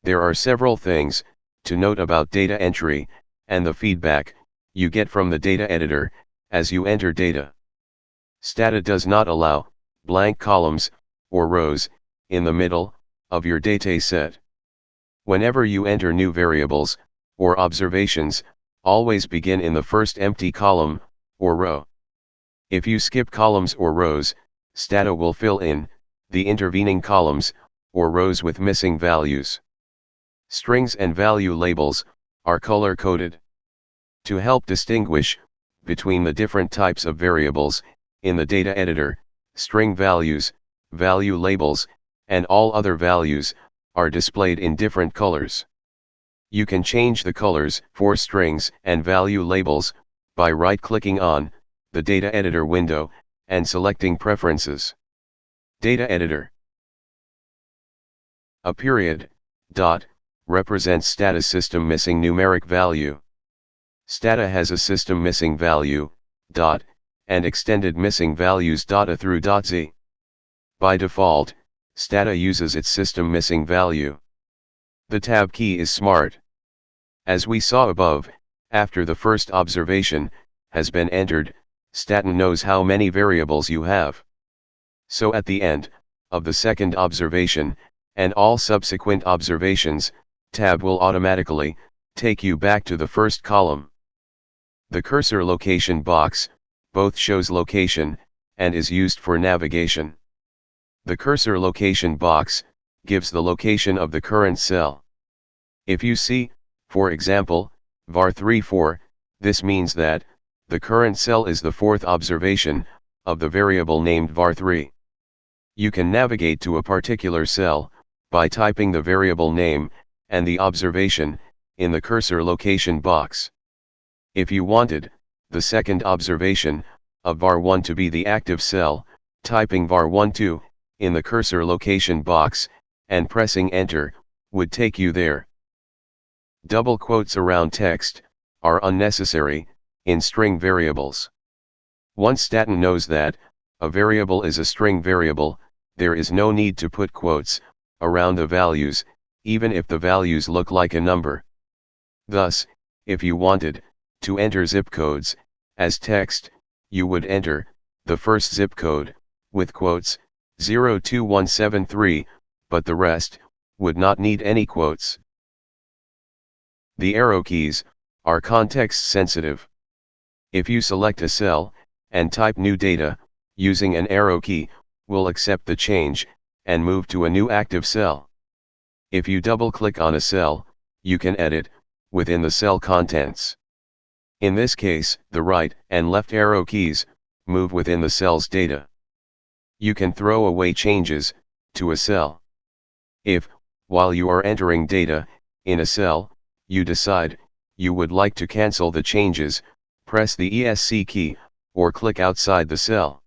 There are several things to note about data entry, and the feedback you get from the data editor as you enter data. Stata does not allow blank columns or rows in the middle of your data set. Whenever you enter new variables or observations, always begin in the first empty column or row. If you skip columns or rows, Stata will fill in the intervening columns or rows with missing values. Strings and value labels are color-coded. To help distinguish between the different types of variables in the data editor, string values, value labels, and all other values are displayed in different colors. You can change the colors for strings and value labels by right-clicking on the data editor window and selecting Preferences. Data editor. A period, dot, represents Stata system missing numeric value. Stata has a system missing value, dot, and extended missing values data through .z. By default, Stata uses its system missing value. The tab key is smart. As we saw above, after the first observation has been entered, Stata knows how many variables you have. So at the end of the second observation, and all subsequent observations, tab will automatically take you back to the first column. The cursor location box both shows location and is used for navigation. The cursor location box gives the location of the current cell. If you see, for example, var34, this means that the current cell is the fourth observation of the variable named var3. You can navigate to a particular cell by typing the variable name and the observation in the cursor location box. If you wanted the second observation of var1 to be the active cell, typing var12 in the cursor location box and pressing enter would take you there. Double quotes around text are unnecessary in string variables. Once Stata knows that a variable is a string variable, there is no need to put quotes around the values, even if the values look like a number. Thus, if you wanted to enter zip codes as text, you would enter the first zip code with quotes 02173, but the rest would not need any quotes. The arrow keys are context sensitive. If you select a cell and type new data, using an arrow key will accept the change and move to a new active cell. If you double-click on a cell, you can edit within the cell contents. In this case, the right and left arrow keys move within the cell's data. You can throw away changes to a cell. If, while you are entering data in a cell, you decide you would like to cancel the changes, press the ESC key or click outside the cell.